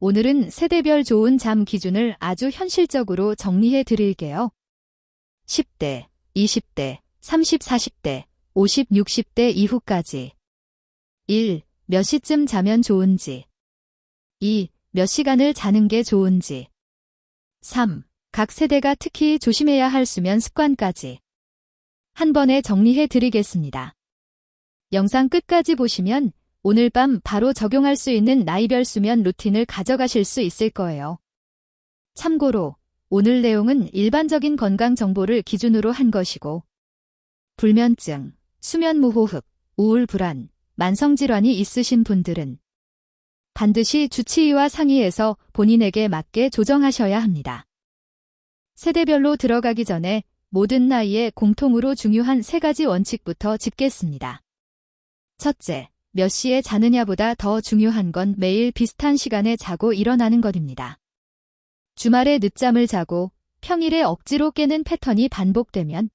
오늘은 세대별 좋은 잠 기준을 아주 현실적으로 정리해 드릴게요. 10대, 20대, 30, 40대, 50, 60대 이후까지. 1. 몇 시쯤 자면 좋은지. 2. 몇 시간을 자는 게 좋은지. 3. 각 세대가 특히 조심해야 할 수면 습관까지. 한 번에 정리해 드리겠습니다. 영상 끝까지 보시면 오늘 밤 바로 적용할 수 있는 나이별 수면 루틴을 가져가실 수 있을 거예요. 참고로 오늘 내용은 일반적인 건강 정보를 기준으로 한 것이고 불면증, 수면 무호흡, 우울 불안, 만성질환이 있으신 분들은 반드시 주치의와 상의해서 본인에게 맞게 조정하셔야 합니다. 세대별로 들어가기 전에 모든 나이에 공통으로 중요한 3가지 원칙부터 짚겠습니다. 첫째, 몇 시에 자느냐보다 더 중요한 건 매일 비슷한 시간에 자고 일어나는 것입니다. 주말에 늦잠을 자고 평일에 억지로 깨는 패턴이 반복되면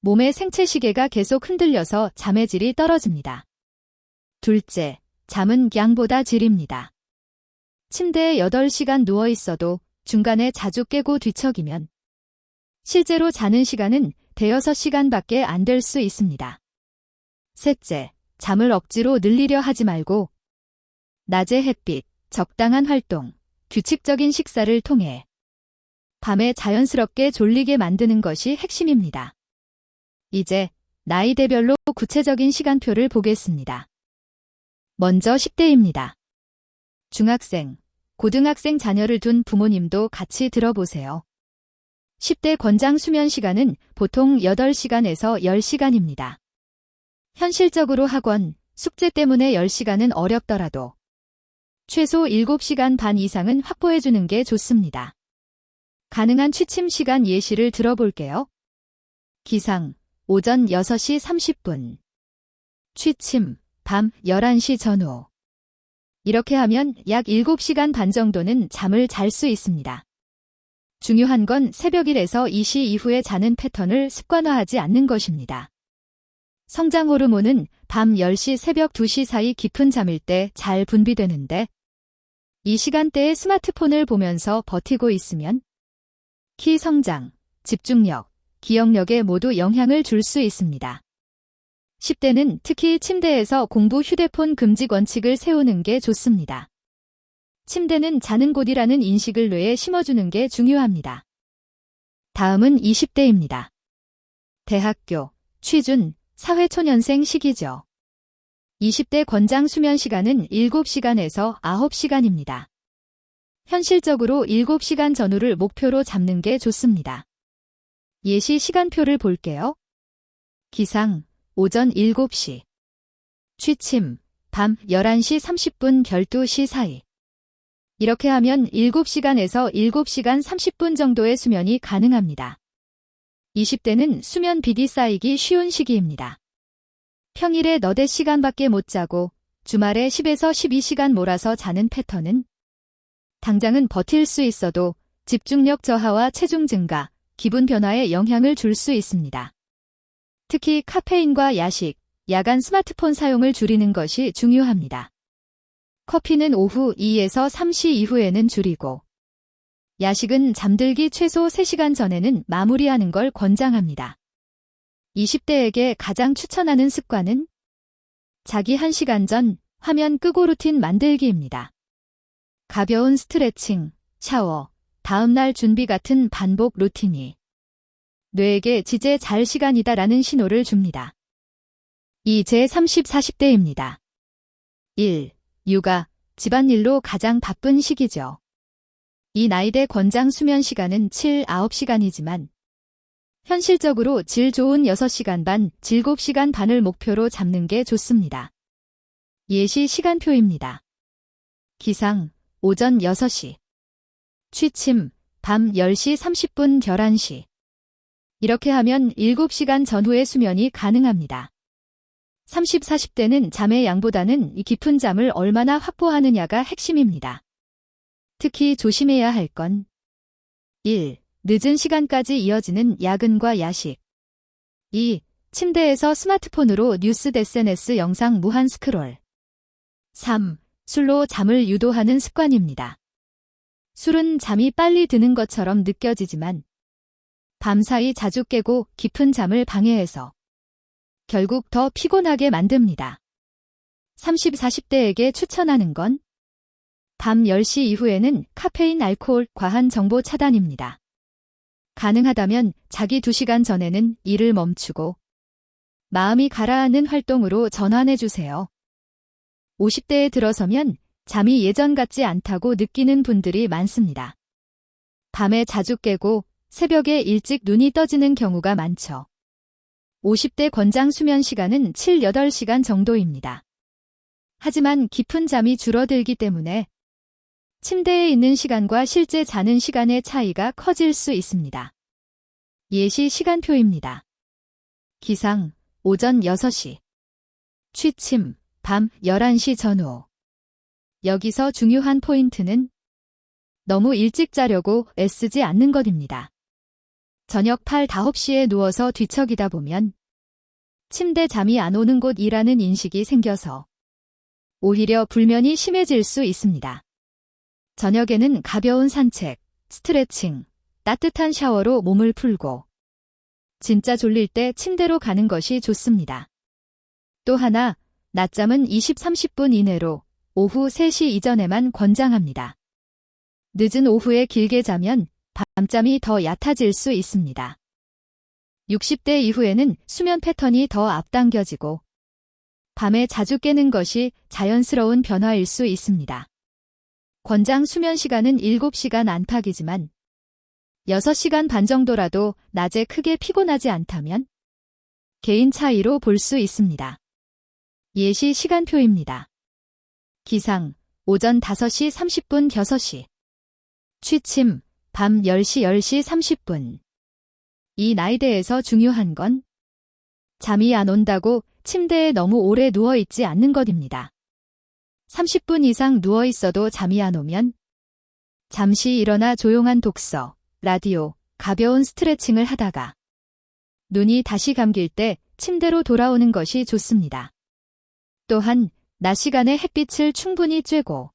몸의 생체 시계가 계속 흔들려서 잠의 질이 떨어집니다. 둘째, 잠은 양보다 질입니다. 침대에 8시간 누워 있어도 중간에 자주 깨고 뒤척이면 실제로 자는 시간은 대여섯 시간밖에 안 될 수 있습니다. 셋째, 잠을 억지로 늘리려 하지 말고 낮에 햇빛, 적당한 활동, 규칙적인 식사를 통해 밤에 자연스럽게 졸리게 만드는 것이 핵심입니다. 이제 나이대별로 구체적인 시간표를 보겠습니다. 먼저 10대입니다. 중학생, 고등학생 자녀를 둔 부모님도 같이 들어보세요. 10대 권장 수면 시간은 보통 8시간에서 10시간입니다. 현실적으로 학원, 숙제 때문에 10시간은 어렵더라도 최소 7시간 반 이상은 확보해주는 게 좋습니다. 가능한 취침 시간 예시를 들어볼게요. 기상, 오전 6시 30분. 취침, 밤 11시 전후. 이렇게 하면 약 7시간 반 정도는 잠을 잘 수 있습니다. 중요한 건 새벽 1에서 2시 이후에 자는 패턴을 습관화하지 않는 것입니다. 성장 호르몬은 밤 10시 새벽 2시 사이 깊은 잠일 때 잘 분비되는데 이 시간대에 스마트폰을 보면서 버티고 있으면 키 성장, 집중력, 기억력에 모두 영향을 줄 수 있습니다. 10대는 특히 침대에서 공부 휴대폰 금지 원칙을 세우는 게 좋습니다. 침대는 자는 곳이라는 인식을 뇌에 심어주는 게 중요합니다. 다음은 20대입니다. 대학교, 취준, 사회초년생 시기죠. 20대 권장 수면 시간은 7시간에서 9시간입니다. 현실적으로 7시간 전후를 목표로 잡는 게 좋습니다. 예시 시간표를 볼게요. 기상, 오전 7시. 취침, 밤 11시 30분 12시 사이. 이렇게 하면 7시간에서 7시간 30분 정도의 수면이 가능합니다. 20대는 수면 비디 쌓이기 쉬운 시기입니다. 평일에 너댓 시간밖에 못 자고 주말에 10에서 12시간 몰아서 자는 패턴은 당장은 버틸 수 있어도 집중력 저하와 체중 증가, 기분 변화에 영향을 줄 수 있습니다. 특히 카페인과 야식, 야간 스마트폰 사용을 줄이는 것이 중요합니다. 커피는 오후 2에서 3시 이후에는 줄이고 야식은 잠들기 최소 3시간 전에는 마무리하는 걸 권장합니다. 20대에게 가장 추천하는 습관은 자기 1시간 전 화면 끄고 루틴 만들기입니다. 가벼운 스트레칭, 샤워, 다음날 준비 같은 반복 루틴이 뇌에게 이제 잘 시간이다라는 신호를 줍니다. 이제 30, 40대입니다. 1. 육아, 집안일로 가장 바쁜 시기죠. 이 나이대 권장 수면 시간은 7, 9시간이지만 현실적으로 질 좋은 6시간 반, 7시간 반을 목표로 잡는 게 좋습니다. 예시 시간표입니다. 기상, 오전 6시. 취침, 밤 10시 30분 11시. 이렇게 하면 7시간 전후의 수면이 가능합니다. 30, 40대는 잠의 양보다는 이 깊은 잠을 얼마나 확보하느냐가 핵심입니다. 특히 조심해야 할 건 1. 늦은 시간까지 이어지는 야근과 야식. 2. 침대에서 스마트폰으로 뉴스 SNS 영상 무한 스크롤. 3. 술로 잠을 유도하는 습관입니다. 술은 잠이 빨리 드는 것처럼 느껴지지만 밤사이 자주 깨고 깊은 잠을 방해해서 결국 더 피곤하게 만듭니다. 30, 40대에게 추천하는 건 밤 10시 이후에는 카페인, 알코올, 과한 정보 차단입니다. 가능하다면 자기 2시간 전에는 일을 멈추고 마음이 가라앉는 활동으로 전환해주세요. 50대에 들어서면 잠이 예전 같지 않다고 느끼는 분들이 많습니다. 밤에 자주 깨고 새벽에 일찍 눈이 떠지는 경우가 많죠. 50대 권장 수면 시간은 7, 8시간 정도입니다. 하지만 깊은 잠이 줄어들기 때문에 침대에 있는 시간과 실제 자는 시간의 차이가 커질 수 있습니다. 예시 시간표입니다. 기상, 오전 6시. 취침, 밤 11시 전후. 여기서 중요한 포인트는 너무 일찍 자려고 애쓰지 않는 것입니다. 저녁 8, 5시에 누워서 뒤척이다 보면 침대 잠이 안 오는 곳이라는 인식이 생겨서 오히려 불면이 심해질 수 있습니다. 저녁에는 가벼운 산책, 스트레칭, 따뜻한 샤워로 몸을 풀고 진짜 졸릴 때 침대로 가는 것이 좋습니다. 또 하나, 낮잠은 20, 30분 이내로 오후 3시 이전에만 권장합니다. 늦은 오후에 길게 자면 밤잠이 더 얕아질 수 있습니다. 60대 이후에는 수면 패턴이 더 앞당겨지고 밤에 자주 깨는 것이 자연스러운 변화일 수 있습니다. 권장 수면 시간은 7시간 안팎이지만 6시간 반 정도라도 낮에 크게 피곤하지 않다면 개인 차이로 볼 수 있습니다. 예시 시간표입니다. 기상, 오전 5시 30분 6시. 취침, 밤 10시 10시 30분. 이 나이대에서 중요한 건 잠이 안 온다고 침대에 너무 오래 누워있지 않는 것입니다. 30분 이상 누워있어도 잠이 안 오면 잠시 일어나 조용한 독서, 라디오, 가벼운 스트레칭을 하다가 눈이 다시 감길 때 침대로 돌아오는 것이 좋습니다. 또한 낮 시간에 햇빛을 충분히 쬐고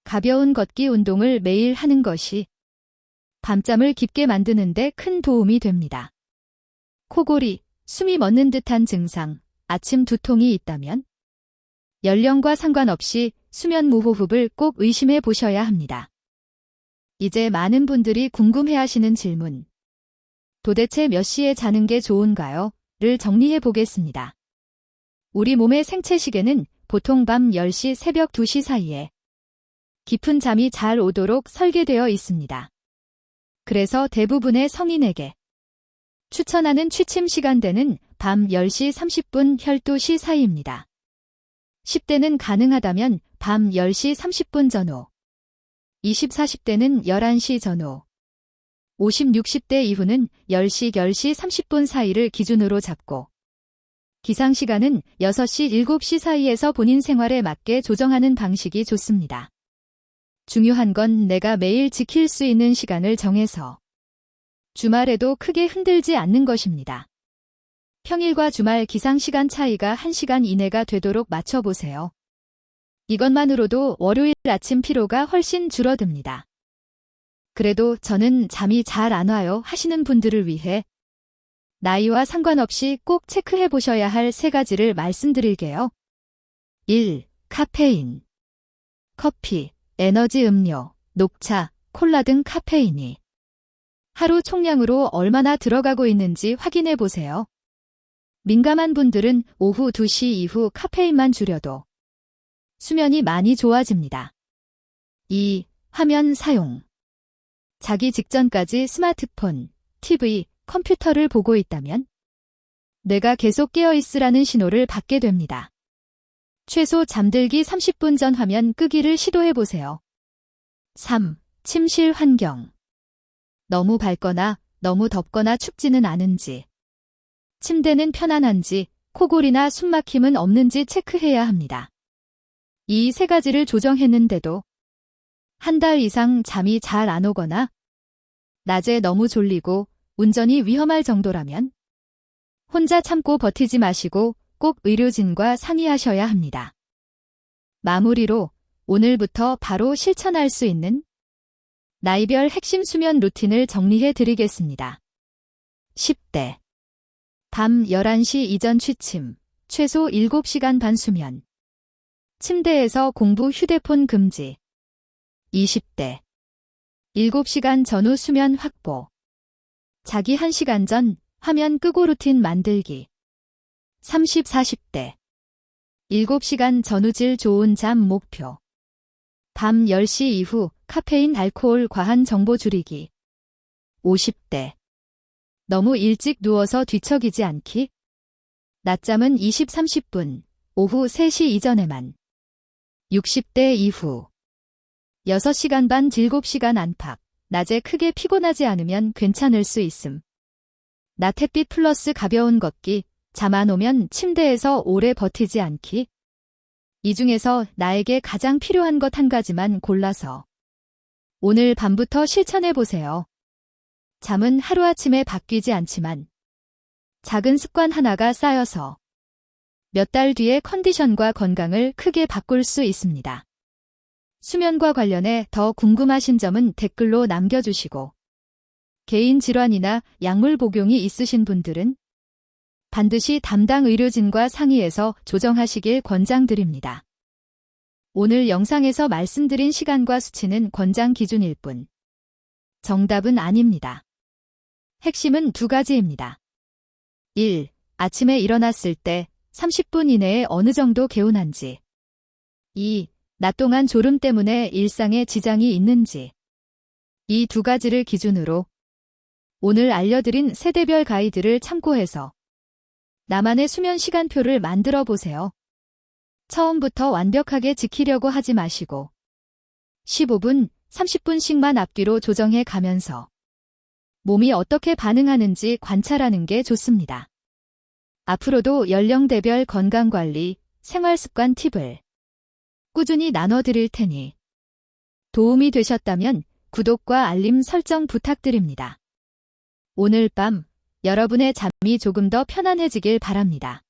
가벼운 걷기 운동을 매일 하는 것이 밤잠을 깊게 만드는 데 큰 도움이 됩니다. 코골이, 숨이 멎는 듯한 증상, 아침 두통이 있다면 연령과 상관없이 수면 무호흡을 꼭 의심해 보셔야 합니다. 이제 많은 분들이 궁금해하시는 질문. 도대체 몇 시에 자는 게 좋은가요? 를 정리해 보겠습니다. 우리 몸의 생체 시계는 보통 밤 10시, 새벽 2시 사이에 깊은 잠이 잘 오도록 설계되어 있습니다. 그래서 대부분의 성인에게 추천하는 취침 시간대는 밤 10시 30분, 12시 사이입니다. 10대는 가능하다면 밤 10시 30분 전후, 20, 40대는 11시 전후, 50, 60대 이후는 10시, 10시 30분 사이를 기준으로 잡고 기상시간은 6시, 7시 사이에서 본인 생활에 맞게 조정하는 방식이 좋습니다. 중요한 건 내가 매일 지킬 수 있는 시간을 정해서 주말에도 크게 흔들지 않는 것입니다. 평일과 주말 기상시간 차이가 1시간 이내가 되도록 맞춰보세요. 이것만으로도 월요일 아침 피로가 훨씬 줄어듭니다. 그래도 저는 잠이 잘 안 와요 하시는 분들을 위해 나이와 상관없이 꼭 체크해 보셔야 할 3가지를 말씀드릴게요. 1. 카페인. 커피, 에너지 음료, 녹차, 콜라 등 카페인이 하루 총량으로 얼마나 들어가고 있는지 확인해 보세요. 민감한 분들은 오후 2시 이후 카페인만 줄여도 수면이 많이 좋아집니다. 2. 화면 사용. 자기 직전까지 스마트폰, TV, 컴퓨터를 보고 있다면 뇌가 계속 깨어 있으라는 신호를 받게 됩니다. 최소 잠들기 30분 전 화면 끄기를 시도해 보세요. 3. 침실 환경. 너무 밝거나 너무 덥거나 춥지는 않은지, 침대는 편안한지, 코골이나 숨막힘은 없는지 체크해야 합니다. 이 3가지를 조정했는데도 한 달 이상 잠이 잘 안 오거나 낮에 너무 졸리고 운전이 위험할 정도라면 혼자 참고 버티지 마시고 꼭 의료진과 상의하셔야 합니다. 마무리로 오늘부터 바로 실천할 수 있는 나이별 핵심 수면 루틴을 정리해 드리겠습니다. 10대. 밤 11시 이전 취침, 최소 7시간 반 수면. 침대에서 공부 휴대폰 금지. 20대. 7시간 전후 수면 확보. 자기 1시간 전 화면 끄고 루틴 만들기. 30, 40대. 7시간 전후 질 좋은 잠 목표. 밤 10시 이후 카페인, 알코올 과한 정보 줄이기. 50대. 너무 일찍 누워서 뒤척이지 않기. 낮잠은 20, 30분, 오후 3시 이전에만. 60대 이후. 6시간 반 7시간 안팎. 낮에 크게 피곤하지 않으면 괜찮을 수 있음. 낮 햇빛 플러스 가벼운 걷기. 잠 안 오면 침대에서 오래 버티지 않기. 이 중에서 나에게 가장 필요한 것 한 가지만 골라서 오늘 밤부터 실천해 보세요. 잠은 하루아침에 바뀌지 않지만 작은 습관 하나가 쌓여서 몇 달 뒤에 컨디션과 건강을 크게 바꿀 수 있습니다. 수면과 관련해 더 궁금하신 점은 댓글로 남겨주시고 개인 질환이나 약물 복용이 있으신 분들은 반드시 담당 의료진과 상의해서 조정하시길 권장드립니다. 오늘 영상에서 말씀드린 시간과 수치는 권장 기준일 뿐 정답은 아닙니다. 핵심은 2가지입니다. 1. 아침에 일어났을 때 30분 이내에 어느 정도 개운한지. 2. 낮 동안 졸음 때문에 일상에 지장이 있는지. 이 2가지를 기준으로 오늘 알려드린 세대별 가이드를 참고해서 나만의 수면 시간표를 만들어 보세요. 처음부터 완벽하게 지키려고 하지 마시고 15분, 30분씩만 앞뒤로 조정해 가면서 몸이 어떻게 반응하는지 관찰하는 게 좋습니다. 앞으로도 연령대별 건강관리, 생활습관 팁을 꾸준히 나눠드릴 테니 도움이 되셨다면 구독과 알림 설정 부탁드립니다. 오늘 밤 여러분의 잠이 조금 더 편안해지길 바랍니다.